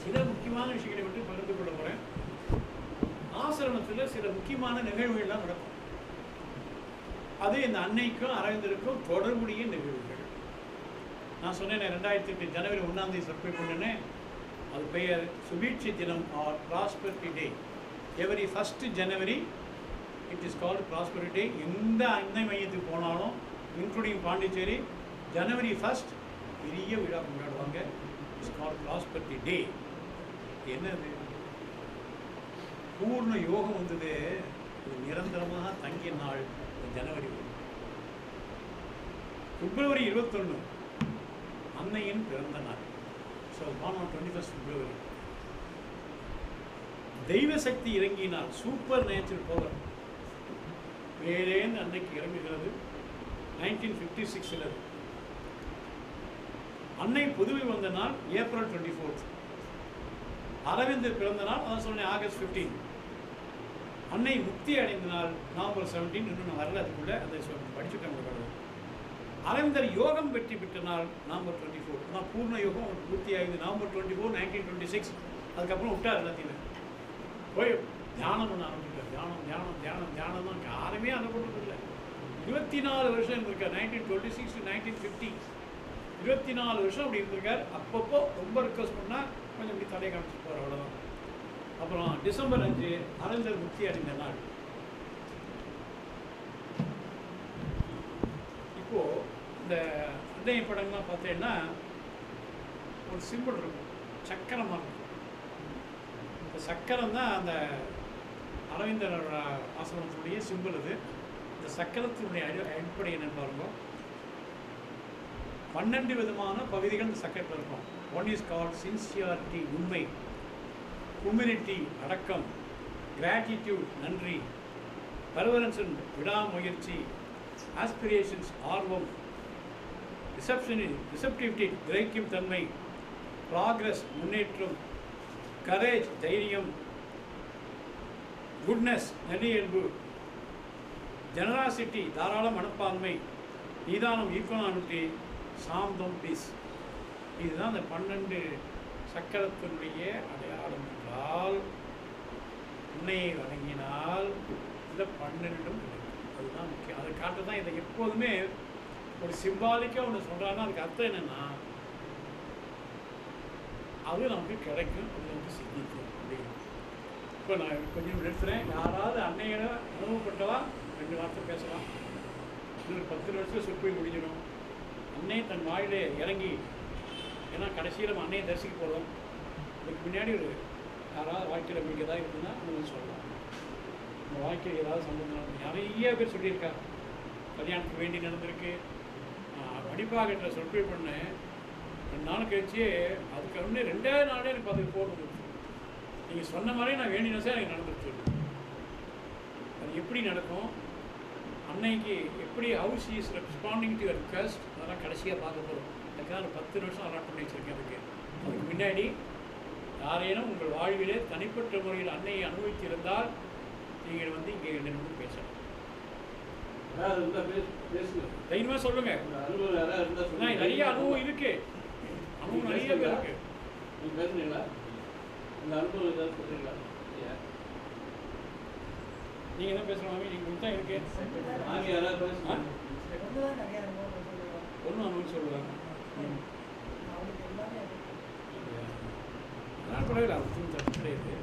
சில முக்கியமான விஷயங்களை மட்டும் பகிர்ந்து கொள்ள போகிறேன். ஆசிரமத்தில் சில முக்கியமான நிகழ்வுகள்லாம் நடக்கும். அது இந்த அன்னைக்கும் அரவிந்தருக்கும் தொடர்புடைய நிகழ்வுகள். நான் சொன்னேன் 2008 ஜனவரி 1 சர்ப்ரைஸ் பண்ணினேன். அது பெயர் சுபீட்சி தினம் or prosperity day. Every 1 January it is called prosperity day. எந்த அன்னை மையத்துக்கு போனாலும் இன்க்ளூடிங் பாண்டிச்சேரி ஜனவரி 1 பெரிய விழா கொண்டாடுவாங்க. இட்ஸ் கால்டு ப்ராஸ்பரிட்டி டே. என்னது பூர்ண யோகம் வந்தது, இது நிரந்தரமாக தங்கிய நாள் ஜனவரி. பிப்ரவரி 21 அன்னையின் பிறந்த நாள். So born on 21st February. தெய்வ சக்தி இறங்கினார், சூப்பர் நேச்சுரல் பவர் வேறேந்து அன்னைக்கு இறங்குகிறது. 1956 அன்னை புதுவை வந்த நாள் ஏப்ரல் 24. அரவிந்தர் பிறந்த நாள் அதான் சொன்னேன் ஆகஸ்ட் 15. அன்னை முக்தி அடைந்த நாள் நவம்பர் 17. இன்னும் நான் வரல, அதுக்குள்ளே அதை படிச்சுட்டேன். அரவிந்தர் யோகம் வெற்றி பெற்ற நாள் நவம்பர் 24. ஆனால் பூர்ண யோகம் பூர்த்தி ஆகுது நவம்பர் 24, 1926. அதுக்கப்புறம் விட்டார் எல்லாத்தையுமே. போய் தியானம் பண்ண ஆரம்பிச்சிருக்கார். தியானம் தியானம் தியானம் தியானம் தான் யாருமே அனுபவம் இல்லை. 24 வருஷம் இருந்திருக்கார். 1926 to 1950 24 வருஷம் அப்படி இருந்திருக்கார். அப்பப்போ ரொம்ப ரிக்வஸ்ட் பண்ணால் கொஞ்சம் இப்படி தடை காமிச்சிட்டு போகிற அவ்வளோதான். அப்புறம் டிசம்பர் 5 அரவிந்தர் முக்தி அடைந்த நாள். இப்போது இந்த அன்னை படம்லாம் பார்த்தீங்கன்னா ஒரு சிம்பிள் இருக்கும், சக்கரமாக இருக்கும். இந்த சக்கரம் தான் அந்த அரவிந்தர் ஆசிரமத்தினுடைய சிம்பிள். இது இந்த சக்கரத்தினுடைய அடிப்படை என்னன்னு பாருங்க. 12 விதமான பகுதிகள் இந்த சக்கரத்தில் இருக்கும். ஒன் இஸ் கால்ட் சின்சியாரிட்டி, உண்மை, ஹியூமிலிட்டி, அடக்கம், கிராட்டிடியூட், நன்றி, பர்வரன்சன், விடாமுயற்சி, ஆஸ்பிரேஷன்ஸ், ஆர்வம், ரிசப்டிவிட்டி, கிரகிக்கும் தன்மை, ப்ராக்ரஸ், முன்னேற்றம், கரேஜ், தைரியம், குட்னஸ், நல்லியல்பு, ஜெனராசிட்டி, தாராள மனப்பான்மை, நிதானம், ஈக்குவாலிட்டி, சாந்தம், பீஸ். இதுதான் அந்த 12 சக்கரத்தினுடைய அடையாளம். என்றால் உன்னையை வழங்கினால் இந்த 12ம் அதுதான் முக்கியம். அதை காட்ட தான் இதை எப்போதுமே ஒரு சிம்பாலிக்காக ஒன்று சொல்கிறாங்கன்னா அதுக்கு அர்த்தம் என்னென்னா அது நமக்கு கிடைக்கும், அது நமக்கு சிந்திக்கும் அப்படின்னு. இப்போ நான் கொஞ்சம் நிறுத்துகிறேன். யாராவது அன்னையோட அனுபவப்பட்டவா 2 வார்த்தை பேசலாம். இன்னொரு 10 வருஷத்தில் சொற்பொழி முடிஞ்சிடும். அன்னை தன் வாயிலே இறங்கி, ஏன்னா கடைசியில் நம்ம அன்னையை தரிசிக்க போகிறோம். அதுக்கு முன்னாடி ஒரு யாராவது வாழ்க்கையில் உங்களுக்கு எதாவது இருக்குதுன்னா நம்ம சொல்லலாம். நம்ம வாழ்க்கையில் ஏதாவது சம்பந்தம் நிறைய பேர் சொல்லியிருக்கா. கல்யாணத்துக்கு வேண்டி நடந்திருக்கு. வடிப்பாகிட்ட சொற்பொழி பண்ண 2 நாள் கழிச்சு அதுக்கு வந்து 2வது நாளே எனக்கு அதுக்கு போகணும். நீங்கள் சொன்ன மாதிரி நான் வேண்டினசே எனக்கு நடந்துருச்சு. அது எப்படி நடக்கும், அன்னைக்கு எப்படி house is responding to your request, அதெல்லாம் கடைசியாக பார்க்க போகிறோம். அதுக்காக 10 நிமிஷம் அலாட் பண்ணி வச்சுருக்கேன். அதுக்கு முன்னாடி யாரேனும் உங்கள் வாழ்விலே தனிப்பட்ட முறையில் அன்னையை அனுபவித்திருந்தால் நீங்கள் வந்து இங்கே என்னென்னு பேசலாம். தைரியமாக சொல்லுங்கள். நிறைய அனுபவம் இருக்கு, அனுபவம் நிறைய பேர் இருக்கு. நீங்கள் பேசுறீங்களா? இந்த அனுபவம் ஏதாவது சொல்கிறீங்களா? நீங்கள் என்ன பேசுகிற மாதிரி நீங்கள் தான் இருக்கு. நாங்கள் யாராவது பேசுகிறோம் ஒன்றும் அனுபவம் சொல்லுவாங்க. அதனால் பரவாயில்ல, அது தப்பு கிடையாது.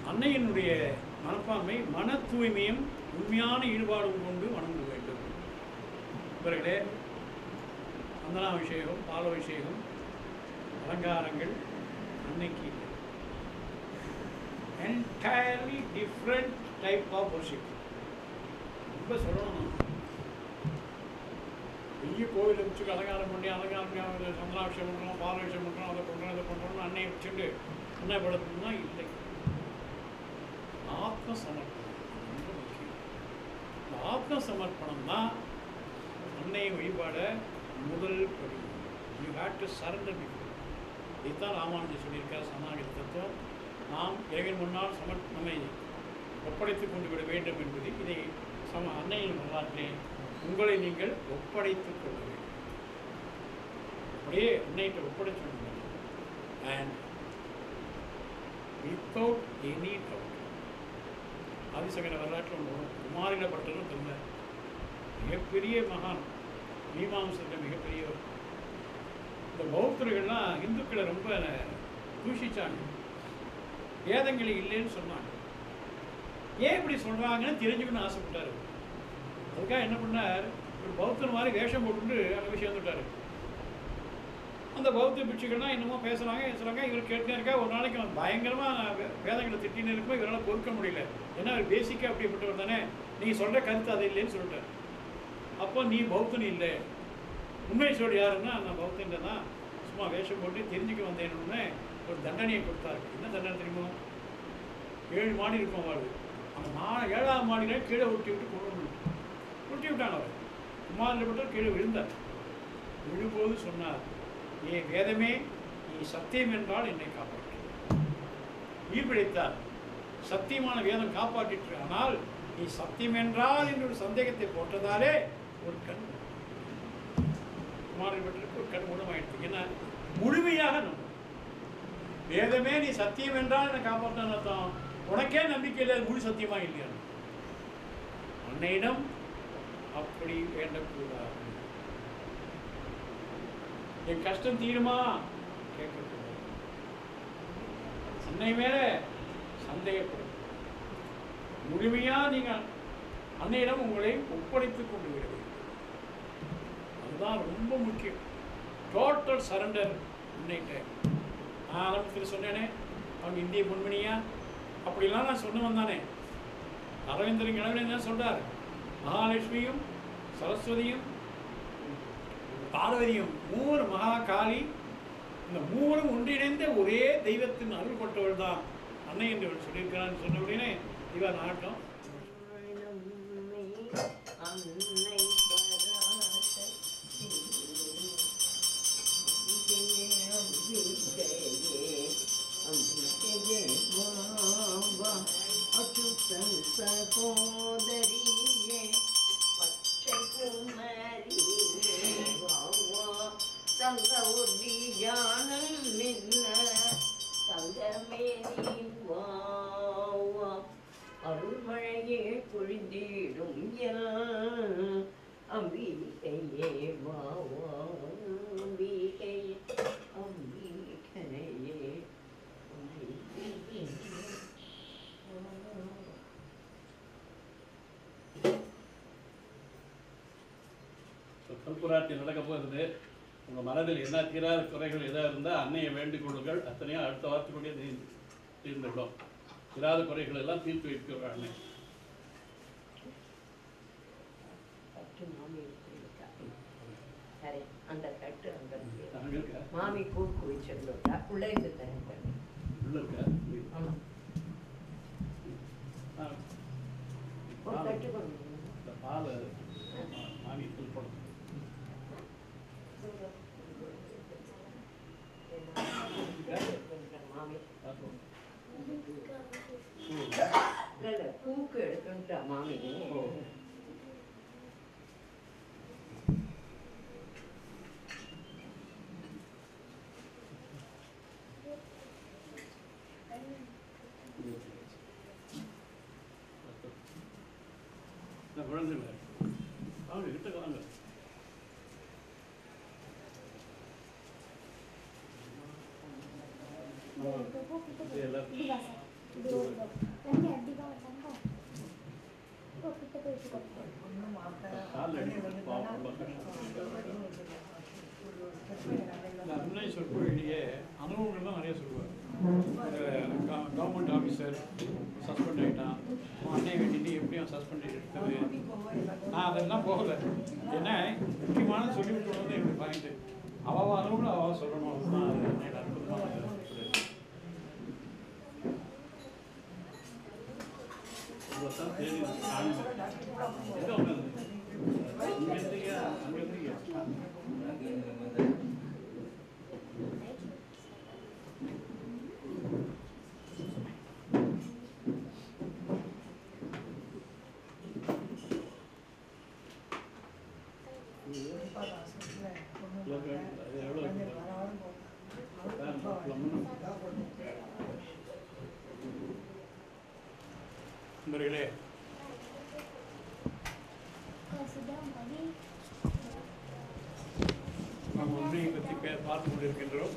அன்னையினுடைய மனப்பான்மை மன தூய்மையும் உண்மையான ஈடுபாடும் கொண்டு வணங்க வேண்டும். இவர்களே வந்தனாபிஷேகம், பாலாபிஷேகம், அலங்காரங்கள் அன்னைக்கு entirely different type of worship. ரொம்ப சொல்லணும், பெரிய கோவில் வச்சுக்கு அலங்காரம் பண்ணி சந்திராபிஷேகம் பண்ணுறோம், பாலாபிஷேகம் பண்ணுறோம், அதை பண்ணுறோம், இதை பண்ணுறோம்னு அன்னையை வச்சுட்டு அன்னை படத்துனா இல்லை. ஆத்ம சமர்ப்பணம் ரொம்ப முக்கியம். இந்த ஆத்ம சமர்ப்பணம் தான் அன்னையை வழிபாட முதல் படி. You have to surrender before. இதுதான் ராமானுஜர் சொல்லியிருக்கார் சரணாகதி தத்துவம். நாம் இறைவன் முன்னால் நம்மை ஒப்படைத்துக் கொண்டு விட வேண்டும் என்பது இதை அன்னையின் வரலாற்றிலே உங்களை நீங்கள் ஒப்படைத்துக் கொள்ள வேண்டும். அப்படியே அன்னைகிட்ட ஒப்படைச்சு அண்ட் வித்தவுட் எனி டவுட். ஆதிசங்கர வரலாற்றில் குமாரில பட்டரும் தெரிந்தார். மிகப்பெரிய மகான், மீமாம்சத்தில் மிகப்பெரியவர். இந்த பௌத்தர்கள்லாம் இந்துக்களை ரொம்ப தூஷிச்சாங்க, வேதங்கள் இல்லைன்னு சொன்னாங்க. ஏன் இப்படி சொல்கிறாங்கன்னு தெரிஞ்சுக்கணும்னு ஆசைப்பட்டார். அதுக்காக என்ன பண்ணார், ஒரு பௌத்தர் மாதிரி வேஷம் போட்டுட்டு அங்கே விஷயம் வந்துட்டார். அந்த பௌத்த பிட்சுகள்லாம் என்னமோ பேசுகிறாங்க, இவர் கேட்டுனே இருக்கா. ஒரு நாளைக்கு அவன் பயங்கரமாக வேதங்களை திட்டின்னு இருக்கும்போது இவரால் பொறுக்க முடியல. ஏன்னா அவர் பேசிக்காக அப்படிப்பட்டவர் தானே, நீங்கள் சொல்கிற கருத்து அது இல்லைன்னு சொல்லிட்டார். அப்போ நீ பௌத்தன் இல்லை, உண்மை சொல் யாருன்னா நான் பௌத்தன் தான், சும்மா வேஷம் போட்டு தெரிஞ்சுக்க வந்தேன்னு ஒரு தண்டனையை கொடுத்தாரு. என்ன தண்டனை தெரியுமோ, 7 மாடி இருக்கும் வாழ்வு. அந்த 7ஆவது மாடியில் கீழே உருட்டி விட்டு உருட்டி விட்டாங்க. அவர் குமாரில் பட்டவர் கீழே விழுந்தார். விழும்போது சொன்னார், ஏ வேதமே, நீ சத்தியம் என்றால் என்னை காப்பாற்று. உயிர் பிழைத்தார். சத்தியமான வேதம் காப்பாற்றிற்று. ஆனால் நீ சத்தியம் என்றால் என்று ஒரு சந்தேகத்தை போட்டதாலே ஒரு கண் குமாரில் பட்டருக்கு ஒரு கண் குணமாயிடுச்சு. ஏன்னா முழுமையாக நம்ப வேதமே நீ சத்தியம் என்றால் என்னை காப்பாற்றான்னு அர்த்தம். உனக்கே நம்பிக்கை இல்லை, முழு சத்தியமா இல்லையா? அன்னையிடம் அப்படி வேண்டக்கூடாது. என் கஷ்டம் தீருமா கேட்கக்கூடாது. அன்னை மேல சந்தேகப்படும். முழுமையா நீங்கள் அன்னையிடம் உங்களை ஒப்படைத்துக் கொண்டு விட வேண்டும். அதுதான் ரொம்ப முக்கியம். Total surrender. அன்னைகிட்ட நான் ஆரம்பத்தில் சொன்னேனே, அவங்க இந்திய பொன்மணியா அப்படிலாம் நான் சொன்ன வந்தானே. அரவிந்தரின் கிழமை என்ன சொல்றார், மகாலட்சுமியும் சரஸ்வதியும் பார்வதியும் 3 மகா காளி, இந்த 3 ஒன்றிணைந்த ஒரே தெய்வத்தின் அருள் கொண்டவள் தான் அன்னை என்று சொல்லியிருக்கிறான்னு சொன்ன உடனே இவர் நாட்டம் சகோதரியே பச்சை குமரியே தங்க ஒடியானம் மின்ன தங்கமேனி வாவா அருள்மழையே பொழிந்திடும் அம்பிகையே வாவா அம்பிகையே அம்பிகையே கல்புராட்டி நடக்க போகிறது. உங்கள் மனதில் என்ன தீராத குறைகள் எதாக இருந்தால் அன்னையை வேண்டிக் கொள்ளுங்கள். அத்தனையும் அடுத்த வாரத்துக்குள்ளே தீர்ந்துவிடும். தீராத குறைகள் எல்லாம் தீர்த்து வைக்கிறார் அன்னை. சரி, அந்த தட்டு அங்கே மாமி கூட்டு வச்சிருந்தா உள்ளே இருந்து தரேன். உள்ள இருக்கா? ஆமாம், ஒரு தட்டு கொண்டு இந்த பால் மாமி போடும். மாமி பூக்கு எடுத்துட்டா மாமி. குழந்தைங்க வாங்க, கிட்ட வாங்க. அன்னை சொற்பொழிலேயே அனுபவங்கள்லாம் நிறைய சொல்லுவார். கவர்மெண்ட் ஆஃபீஸர் சஸ்பெண்ட் ஆகிட்டான், அன்னை வேண்டிட்டு எப்படியும் சஸ்பெண்ட் எடுத்தது. நான் அதெல்லாம் போகலை. ஏன்னா முக்கியமான சொல்லிவிட்டு வந்து எனக்கு பாயிண்ட்டு அவள் அனுபவம் அவள் சொல்லணும். அதுதான் அது அன்னையோட அற்புதமான எவ்வளோ நண்பர்களே, நாம் உண்மையை பற்றி பார்த்து கொண்டிருக்கின்றோம்.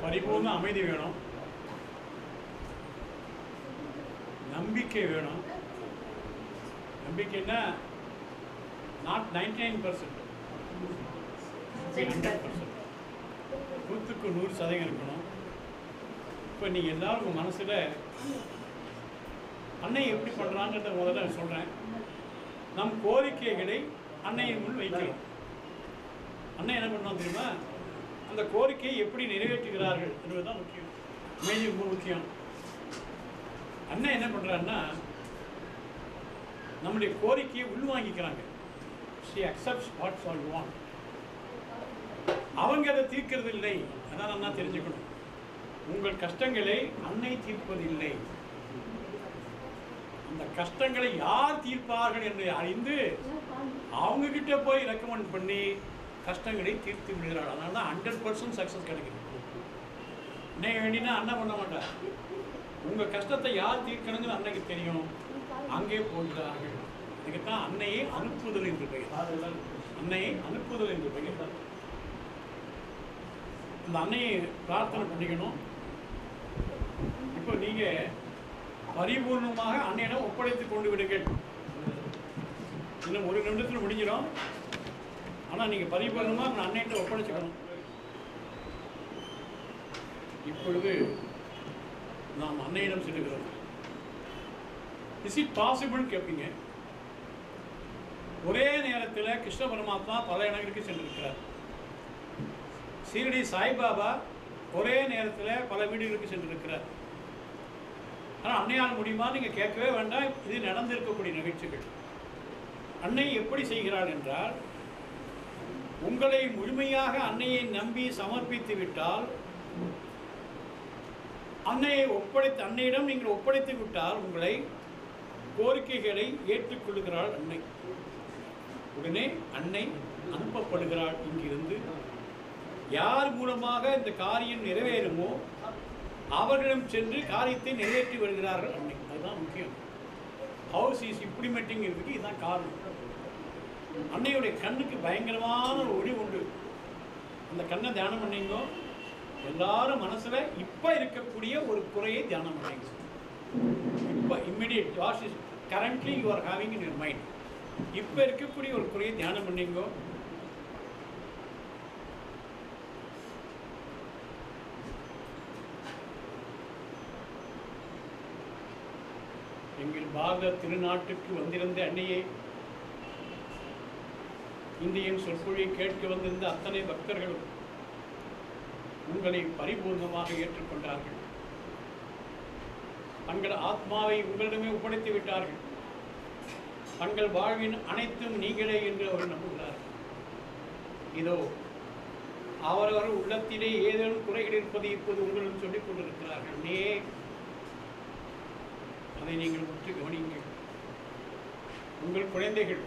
பரிபூர்ண அமைதி வேணும், நம்பிக்கை வேணும். நம்பிக்கைன்னா நாட் 99%, 100%, 100க்கு 100% இருக்கணும். இப்போ நீங்கள் எல்லாரும் உங்கள் மனசில் அன்னை எப்படி பண்ணுறாங்கிறத முதல்ல சொல்கிறேன். நம் கோரிக்கைகளை அன்னையின் முன் வைக்கிறோம். அன்னை என்ன பண்ணோம் தெரியுமா? அந்த கோரிக்கையை எப்படி நிறைவேற்றுகிறார்கள் என்பதுதான் முக்கியம். அமைதி ரொம்ப முக்கியம். அண்ணா என்ன பண்ணுறான்னா, நம்முடைய கோரிக்கையை உள்வாங்கிக்கிறாங்க. she accepts what all want. அவங்க அதை தீர்க்கிறது இல்லை. அதான் அண்ணா தெரிஞ்சுக்கணும். உங்கள் கஷ்டங்களை அன்னை தீர்ப்பதில்லை. அந்த கஷ்டங்களை யார் தீர்ப்பார்கள் என்று அறிந்து அவங்க கிட்ட போய் ரெக்கமெண்ட் பண்ணி கஷ்டங்களை தீர்த்து விடுகிறாள். அதனால தான் 100% சக்ஸஸ் கிடைக்குது. அன்னை வேண்டினா அண்ணா பண்ண மாட்டார். உங்கள் கஷ்டத்தை யார் தீர்க்கணுங்கிற அன்னைக்கு தெரியும். அங்கே போகிறார்கள். அதுக்குத்தான் அன்னையை அனுப்புதல் என்று பெயர். அன்னையை அனுப்புதல் என்று பெயர். இந்த அன்னையை பிரார்த்தனை பண்ணிக்கணும். இப்போ நீங்கள் பரிபூர்ணமாக அன்னையிடம் ஒப்படைத்துக் கொண்டு விடுங்கள். இன்னும் ஒரு நிமிடத்தில் முடிஞ்சிடும். ஆனால் நீங்கள் பரிபூர்ணமாக அன்னையிட்ட ஒப்படைச்சுக்கணும். இப்பொழுது நாம் அன்னையிடம் செல்லுகிறோம். இஸ் இட் பாசிபிள் கேட்பீங்க. ஒரே நேரத்தில் கிருஷ்ண பரமாத்மா பல இடங்களுக்கு சென்றிருக்கிறார். சீரடி சாய்பாபா ஒரே நேரத்தில் பல வீடுகளுக்கு சென்றிருக்கிறார். ஆனால் அன்னையால் முடியுமா நீங்கள் கேட்கவே வேண்டாம். இது நடந்திருக்கக்கூடிய நிகழ்ச்சிகள். அன்னை எப்படி செய்கிறாள் என்றால், உங்களை முழுமையாக அன்னையை நம்பி சமர்ப்பித்து விட்டால், அன்னையிடம் நீங்கள் ஒப்படைத்து விட்டால் உங்களை கோரிக்கைகளை ஏற்றுக்கொள்கிறாள் அன்னை. உடனே அன்னை அனுப்பப்படுகிறாள். இங்கிருந்து யார் மூலமாக இந்த காரியம் நிறைவேறுமோ அவர்களிடம் சென்று காரியத்தை நிறைவேற்றி வருகிறார்கள் அன்னை. அதுதான் முக்கியம். ஹவுஸ் இஸ் இம்ப்ளிமெண்டிங் இருக்கு. இதுதான் காரணம். அன்னையுடைய கண்ணுக்கு பயங்கரமான ஒரு ஒளி உண்டு. அந்த கண்ணை தியானம் பண்ணீங்க. எல்லாரும் மனசுல இப்ப இருக்கக்கூடிய ஒரு குறையை தியானம் பண்ணீங்க. இப்போ immediate what is currently you are having in your mind. இப்போ இருக்கக்கூடிய ஒரு குறையை தியானம் பண்ணீங்க. எங்கள் பாரத திருநாட்டுக்கு வந்திருந்த அன்னையை, இந்தியன் சொற்பொழியை கேட்க வந்திருந்த அத்தனை பக்தர்களும் உங்களை பரிபூர்ணமாக ஏற்றுக்கொண்டார்கள். தங்கள் ஆத்மாவை உங்களிடமே ஒப்படைத்து விட்டார்கள். தங்கள் வாழ்வின் அனைத்தும் நீங்களே என்று அவர் நம்புகிறார்கள். இதோ அவரவர் உள்ளத்திலே ஏதேனும் குறைகள் இருப்பது இப்போது உங்களிடம் சொல்லிக் கொண்டிருக்கிறார்கள். அதை நீங்கள் உற்று கவனியுங்கள். உங்கள் குழந்தைகள்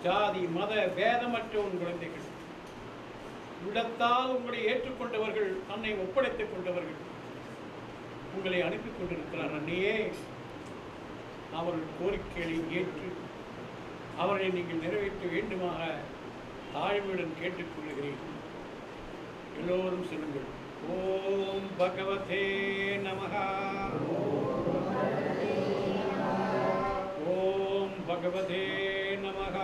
ஜாதி மத பேதமற்ற உங்கள் குழந்தைகள், உள்ளத்தால் உங்களை ஏற்றுக்கொண்டவர்கள், தன்னை ஒப்படைத்துக் கொண்டவர்கள் உங்களை அனுப்பி கொண்டிருக்கிறார். அன்னையே, அவர்கள் கோரிக்கைகளை ஏற்று அவரை நீங்கள் நிறைவேற்ற வேண்டுமாக தாழ்மையுடன் கேட்டுக்கொள்கிறேன். எல்லோரும் சொல்லுங்கள். ஓம் பகவதே நமஹ. ஓம் பகவதே நமஹ.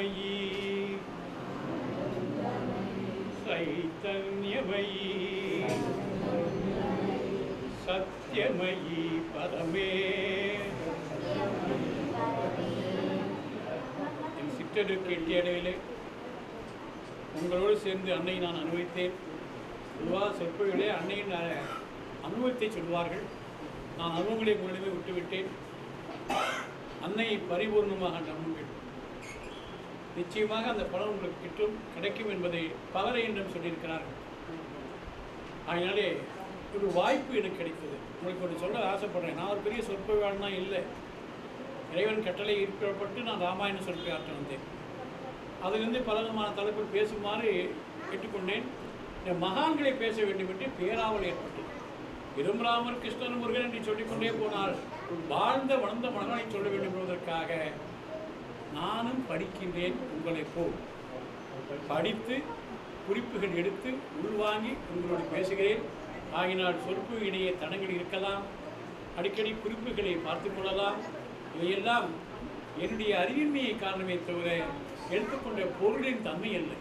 ஆனந்தமயி சைத்தன்யமயி சத்யமயி பரமே. என் சிற்றருக்கு எட்டிய அளவிலே உங்களோடு சேர்ந்து அன்னை நான் அனுபவித்தேன். பொதுவாக சொற்பொழிகளே அன்னையின் அனுபவத்தை சொல்வார்கள். நான் அனுபவங்களை உங்களிடமே விட்டுவிட்டேன். அன்னையை பரிபூர்ணமாக நம்புங்கள். நிச்சயமாக அந்த பலன் உங்களுக்கு கிடைக்கும் என்பதை பலரை என்றும் சொல்லியிருக்கிறார்கள். அதனாலே ஒரு வாய்ப்பு எனக்கு கிடைத்தது. உங்களுக்கு ஒன்று சொல்ல ஆசைப்படுறேன். நான் ஒரு பெரிய சொற்பொழிவாளனா இல்லை. இறைவன் கட்டளை ஈர்க்கப்பட்டு நான் ராமாயண சொற்பொழி ஆற்ற வந்தேன். அதிலிருந்து பல விதமான தலைப்பில் பேசுமாறு கேட்டுக்கொண்டேன். இந்த மகான்களை பேச வேண்டும் என்று பேராவல் ஏற்பட்டது. இரும்பராமர் கிருஷ்ணன் முருகன் என்று சொல்லிக்கொண்டே போனால் வாழ்ந்த வளர்ந்த மகனை சொல்ல வேண்டும் என்பதற்காக நானும் படிக்கின்றேன். உங்களை போல் படித்து குறிப்புகள் எடுத்து உள்வாங்கி உங்களோடு பேசுகிறேன். ஆகினால் சொற்பு இடையே தடங்கள் இருக்கலாம். அடிக்கடி குறிப்புகளை பார்த்து கொள்ளலாம். இவையெல்லாம் என்னுடைய அறிவின்மையை காரணமே தவிர எடுத்துக்கொண்ட பொருளின் தன்மை அல்ல.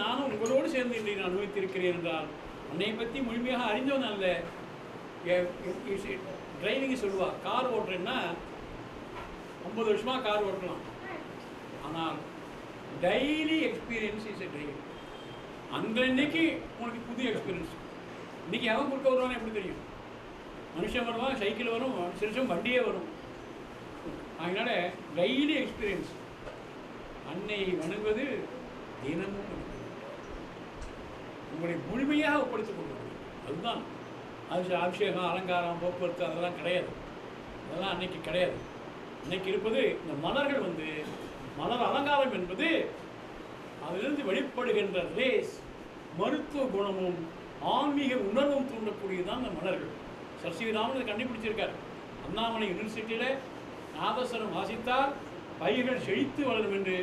நானும் உங்களோடு சேர்ந்து இன்றைய நான் அனுபவித்திருக்கிறேன் என்றால் அன்னை பற்றி முழுமையாக அறிந்தவன் அல்ல. டிரைவிங் சொல்லுவா, கார் ஓட்டுறேன்னா 50 வருஷமாக கார் ஓட்டலாம். ஆனால் daily experience is a driving. அன்றைக்கு உனக்கு புது எக்ஸ்பீரியன்ஸ். இன்றைக்கி எவன் கொடுக்க வருவான்னு எப்படி தெரியும்? மனுஷன் வருவான், சைக்கிள் வரும், சிறுசம் வண்டியே வரும். அதனால் டெய்லி எக்ஸ்பீரியன்ஸ். அன்னையை வணங்குவது தினமும் உங்களை முழுமையாக ஒப்படைத்துக் கொள்வது. அதுதான் அது. அபிஷேகம், அலங்காரம், போக்குவரத்து அதெல்லாம் கிடையாது. அதெல்லாம் அன்னைக்கு கிடையாது. அன்னைக்கு இருப்பது இந்த மலர்கள் மலர் அலங்காரம் என்பது அதிலிருந்து வெளிப்படுகின்ற ரேஸ், மருத்துவ குணமும் ஆன்மீக உணர்வும் தூண்டக்கூடியதுதான் இந்த மலர்கள். சசிராமன் இதை கண்டுபிடிச்சிருக்கார். அண்ணாமலை யூனிவர்சிட்டியில் நாதஸ்வரம் வாசித்தால் பயிர்கள் செழித்து வளரும் என்று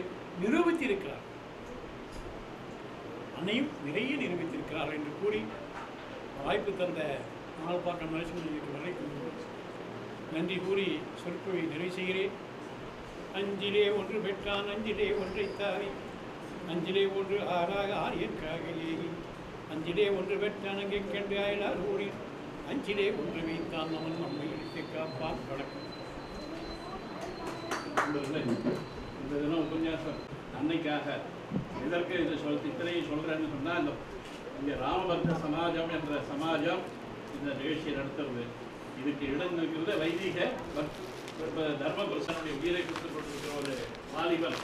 நிரூபித்திருக்கிறார். அன்னையும் நிறைய நிரூபித்திருக்கிறார் என்று கூறி வாய்ப்பு தந்த நாள்பாக்கம் நரசிம்மனுக்கு வரைக்கும் நன்றி கூறி சொற்பொழி நிறைவு செய்கிறேன். அஞ்சிலே ஒன்று பெற்றான், அஞ்சிலே ஒன்றை தாரி, அஞ்சிலே ஒன்று ஆறாக ஆரியற்காக ஏகி, அஞ்சிலே ஒன்று பெற்றான் அங்கே கண்டு அயலார் ஊரி, அஞ்சிலே ஒன்று வைத்தான் அவன் நம்மை இழுத்து காப்பான். வணக்கம். இந்த தினம் உபன்யாசம் அன்னைக்காக இதற்கு இது இத்தனையை சொல்கிறேன்னு சொன்னால், இந்த இங்கே ராமபக்த சமாஜம் என்ற சமாஜம் இந்த நிகழ்ச்சியை நடத்துறது. இதுக்கு இடம் இருக்கிறது வைதிக தர்மபுருஷனுடைய உயிரை கொடுத்துக் கொண்டிருக்கிற ஒரு வாலிபர்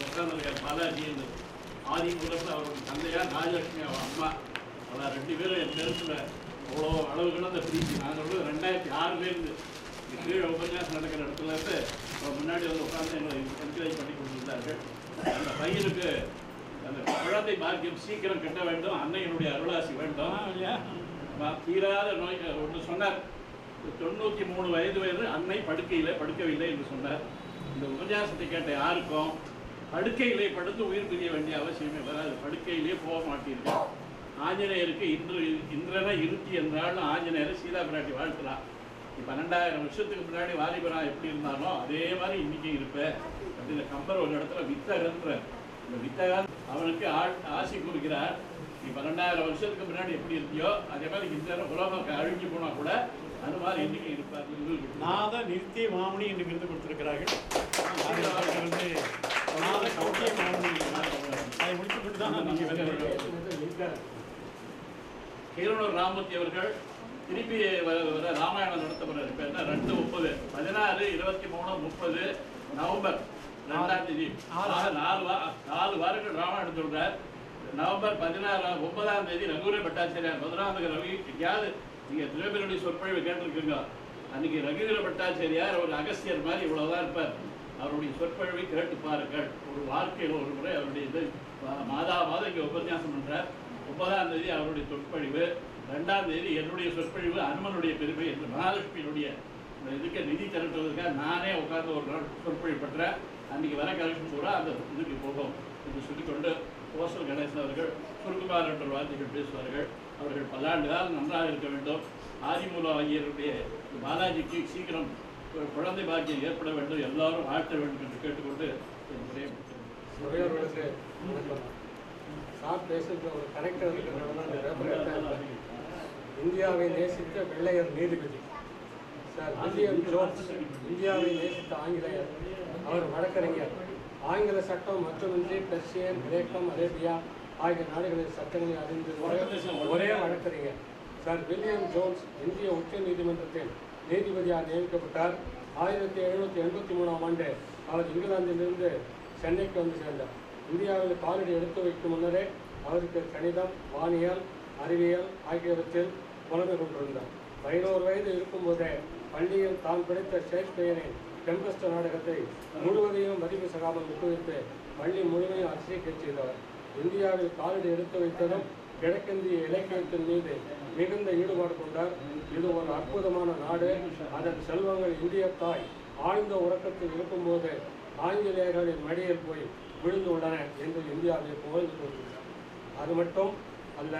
உட்கார்ந்திருக்கார். பாலாஜி என்று ஆதிமூலத்தில் அவருடைய தந்தையார், ராஜலட்சுமி அவன் அம்மா. அதான் 2 பேரும் என் பேருக்குள்ள அவ்வளோ அளவு கிடந்த பிரீத்தி. நாங்கள் 2006 கீழே உபன்யாசம் நடக்கிற இடத்துல இருந்து முன்னாடி வந்து உட்கார்ந்து எங்களை என்கரேஜ் பண்ணி கொண்டிருந்தார்கள். அந்த பையனுக்கு அந்த குழந்தை பாக்கியம் சீக்கிரம் கட்ட வேண்டும், அன்னையினுடைய அருளாசி வேண்டும். தீராத நோய் ஒன்று சொன்னார். 93 வயது அன்னை படுக்கவில்லை என்று சொன்னார். இந்த உபன்யாசத்தை கேட்ட யாருக்கும் படுக்கையிலே படுத்து உயிர் பிரிய வேண்டிய அவசியமே வராது. படுக்கையிலே போக மாட்டீர்கள். ஆஞ்சநேயருக்கு இந்திரனை இருத்தி என்றாலும் ஆஞ்சநேயரை சீதா பிராட்டி வாழ்த்தலாம். 12,000 வருஷத்துக்கு முன்னாடி வாலிபரா எப்படி இருந்தாலும் அதே மாதிரி இன்னைக்கு இருப்பேன் அப்படின்னு கம்பர் ஒரு இடத்துல வித்தகன்ற இந்த வித்தகன் அவனுக்கு ஆசி கூறுகிறார். நீ 12,000 வருஷத்துக்கு முன்னாடி எப்படி இருந்தியோ அதே மாதிரி இந்த உலகம் அழிஞ்சு போனா கூட அது மாதிரி இன்னைக்கு இருப்பார். நாத நிறுத்திய மாமணி என்று விருது கொடுத்திருக்கிறார்கள். வந்து நாத கௌட்டிய மாமணி அதை முடித்துக்கொண்டு தான் கீரனூர் ராமூர்த்தி அவர்கள் திருப்பி ராமாயணம் நடத்தப்படுறாரு. இப்போ என்ன 2:30 16 23 30 நவம்பர் 2ஆம் தேதி 4 வாரங்கள் ராமாயணம் சொல்றார். நவம்பர் 9ஆம் தேதி ரகுவீர பட்டாச்சாரியார் மதுராந்தக ரவி. எங்கேயாவது நீங்கள் திருவேபுரனுடைய சொற்பொழிவு கேட்டிருக்கீங்க. அன்னைக்கு ரகுவீர பட்டாச்சாரியார் ஒரு அகஸ்தியர் மாதிரி இவ்வளவுதான் இருப்பார். அவருடைய சொற்பொழிவை கேட்டு பாருங்கள். ஒரு வாழ்க்கையில் ஒரு முறை அவருடைய இது மாதம் இங்கே உபன்யாசம் பண்றார். 9ஆம் தேதி அவருடைய சொற்பொழிவு, 2ஆம் தேதி என்னுடைய சொற்பொழிவு அனுமனுடைய பெருமை என்று மகாலட்சுமியினுடைய இதுக்கு நிதி திரட்டுவதற்காக நானே உட்கார்ந்து ஒரு நாள் சொற்பொழிவு பெற்றேன். அன்றைக்கி வர கலெக்ஷன் கூட அந்த இதுக்கு போகும் என்று சொல்லிக்கொண்டு கோசல் கணேசன் அவர்கள் சுருக்குமார் என்ற வார்த்தைகள் பேசுவார்கள். அவர்கள் பல்லாண்டு காலம் நன்றாக இருக்க வேண்டும். ஆதிமூல ஐயருடைய பாலாஜிக்கு சீக்கிரம் ஒரு குழந்தை பாக்கியம் ஏற்பட வேண்டும், எல்லாரும் வாழ்த்த வேண்டும் என்று கேட்டுக்கொண்டு என் உரையை முடிக்கிறேன். உரையாளர்களுக்கு வணக்கம். சார் பேசுகிற ஒரு கனெக்டர் இருக்கிறதுனால அந்த பேப்பர் எடுத்தேன். இந்தியாவை நேசித்த வெள்ளையர் நீதிபதி சார் வில்லியம் ஜோன்ஸ், இந்தியாவை நேசித்த ஆங்கிலேயர். அவர் வழக்கறிஞர். ஆங்கில சட்டம் மட்டுமின்றி பெர்சியன், கிரேக்கம், அரேபியா ஆகிய நாடுகளின் சட்டங்களை அறிந்து ஒரே வழக்கறிஞர். சார் வில்லியம் ஜோன்ஸ் இந்திய உச்ச நீதிமன்றத்தில் நீதிபதியாக நியமிக்கப்பட்டார். 1783ஆம் ஆண்டு அவர் இங்கிலாந்திலிருந்து சென்னைக்கு வந்து சேர்ந்தார். இந்தியாவில் காலடி எடுத்து வைக்கும் முன்னரே அவருக்கு கணிதம், வானியல், அறிவியல் ஆகியவற்றில் புலமை கொண்டிருந்தார். 11 வயது இருக்கும்போதே பள்ளியில் தான் படித்த ஷேக்ஸ்பியரின் டெம்பஸ்ட் நாடகத்தை முழுவதையும் மதிப்பு சகாமல் விட்டுவிட்டு பள்ளி முழுமையும் அசிரிக்கச் செய்தவர். இந்தியாவில் காலடி எடுத்து வைத்ததும் கிழக்கிந்திய இலக்கியத்தின் மீது மிகுந்த ஈடுபாடு கொண்டார். இது ஒரு அற்புதமான நாடு. அதன் செல்வங்கள் இந்திய தாய் ஆழ்ந்த உறக்கத்தில் இருக்கும்போது ஆங்கிலேயர்களின் மடியில் போய் விழுந்துள்ளன என்று இந்தியாவை புகழ்ந்து கொண்டிருந்தார். அது மட்டும் அல்ல,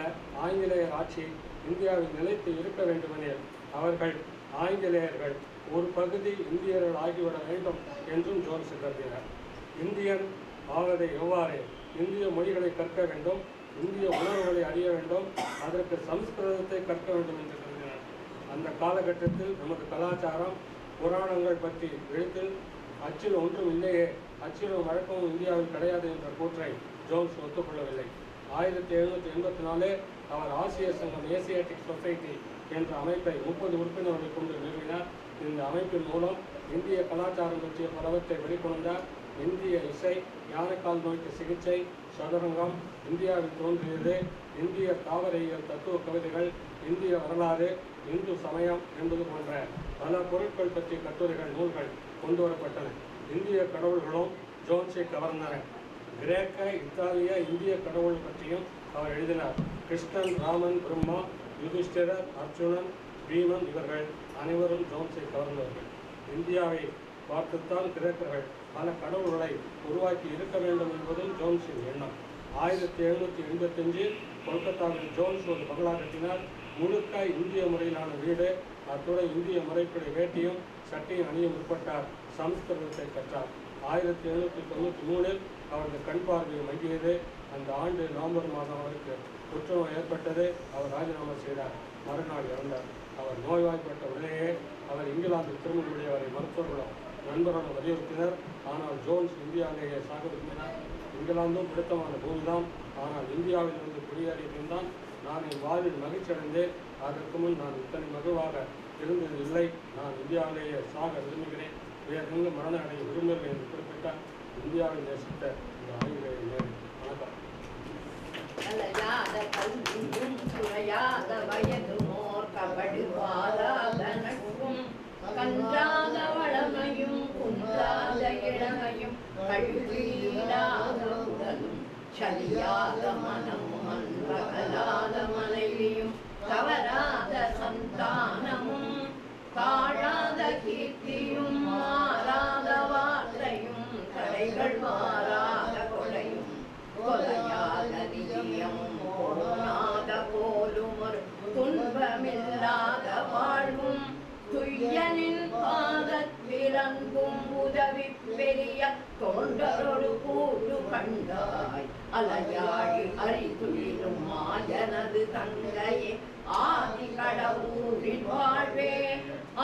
ஆங்கிலேயர் ஆட்சி இந்தியாவில் நிலைத்து இருக்க வேண்டுமெனில் அவர்கள் ஆங்கிலேயர்கள் ஒரு பகுதி இந்தியர்கள் ஆகிவிட வேண்டும் என்றும் ஜோன்ஸ் கருதினார். இந்தியன் ஆவதை எவ்வாறு? இந்திய மொழிகளை கற்க வேண்டும், இந்திய உணர்வுகளை அறிய வேண்டும், அதற்கு சம்ஸ்கிருதத்தை கற்க வேண்டும் என்று கருதினார். அந்த காலகட்டத்தில் நமது கலாச்சாரம், புராணங்கள் பற்றி எழுத்தில் அச்சில் ஒன்றும் இல்லையே, அச்சிலும் வழக்கமும் இந்தியாவில் கிடையாது என்ற கூற்றை ஜோன்ஸ் ஒத்துக்கொள்ளவில்லை. 1784 அவர் ஆசிய சங்கம், ஏசியாட்டிக் சொசைட்டி என்ற அமைப்பை 30 உறுப்பினர்களை கொண்டு நிறுவினார். இந்த அமைப்பின் மூலம் இந்திய கலாச்சாரம் பற்றிய பலவற்றை வெளிக்கொண்டார். இந்திய இசை, யானைக்கால் நோய்க்கு சிகிச்சை, சதுரங்கம் இந்தியாவில் தோன்றியது, இந்திய தாவரையியல் தத்துவ கவிதைகள், இந்திய வரலாறு, இந்து சமயம் என்பது போன்ற பல பொருட்கள் பற்றிய கட்டுரைகள், நூல்கள் கொண்டு வரப்பட்டன. இந்திய கடவுள்களும் ஜோன்ஸை கவர்ந்தன. கிரேக்க, இத்தாலிய, இந்திய கடவுள் பற்றியும் அவர் எழுதினார். கிருஷ்ணன், ராமன், பிரம்மா, யுதிஷ்டிரர், அர்ஜுனன், பீமன் இவர்கள் அனைவரும் ஜோன்ஸை கவர்ந்தவர்கள். இந்தியாவை பார்த்துத்தான் கிரேக்கர்கள் பல கடவுள்களை உருவாக்கி இருக்க வேண்டும் என்பதும் ஜோன்ஸின் எண்ணம். 1785 கொல்கத்தாவில் ஜோன்ஸ் ஒரு பங்களா கட்டினார். முழுக்க இந்திய முறையிலான வீடு. அத்துடன் இந்திய முறைப்படி வேட்டியும் சட்டையும் அணிய முற்பட்டார். சமஸ்கிருதத்தை கற்றார். 1793 அவரது கண் பார்வை மங்கியது. அந்த ஆண்டு நவம்பர் மாதம் அவருக்கு புற்றுநோய் ஏற்பட்டது. அவர் ராஜினாமா செய்தார். மறுநாள் இறந்தார். அவர் நோய்வாய்ப்பட்ட உடனேயே அவர் இங்கிலாந்து திரும்பும்படி அவரை மருத்துவர்களும் நண்பர்களும் வலியுறுத்தினர். ஆனால் ஜோன்ஸ் இந்தியாவிலேயே சாக விரும்பினார். இங்கிலாந்தும் பிடித்தமான பூமிதான். ஆனால் இந்தியாவிலிருந்து குடியேறியிருந்தான் நான் என் வாழ்வில் மகிழ்ச்சி அடைந்தேன். அதற்கு முன் நான் இத்தனை மகிழ்வாக இருந்தது இல்லை. நான் இந்தியாவிலேயே சாக விரும்புகிறேன், வேறெங்கும் மரணம் அடைய விரும்பவில்லை என்று குறிப்பிட்டார். இந்தியாவில் நேசித்த இந்த ஆங்கிலேய நேரு. வணக்கம். அலையாத கல்வியும் சுரையாத வயதுமோர் கபடு வாராத நட்பும் கன்றாத வளமையும் குன்றாத இளமையும் கல்வியில்லாத உடலும் சலியாத மனமும் அன்பகலாத மனைவியும் தவறாத சந்தானமும் தாழாத கீர்த்தியும் மாறாத வார்த்தையும் கடைகள் மாறாத கொலையும் கொலையாத நிதியமும் போனாத போலும் ஒரு துன்பமில்லாத வாழ்வும் துய்யனின் பாதத்தில் அன்பும் உதவி பெரிய தொண்டரொரு கூட்டு கண்டாய் அலையாழி அறிதுயிலும் மாயனது தங்கையே ஆதி கடவுளின் வாழ்வே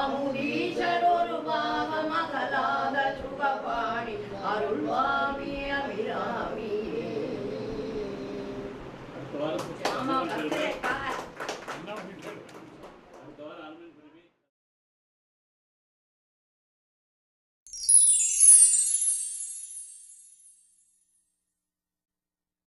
அமுதீசரொரு பாவம் அகலாத சுகபாணி அருள்வாமி அபிராமியே.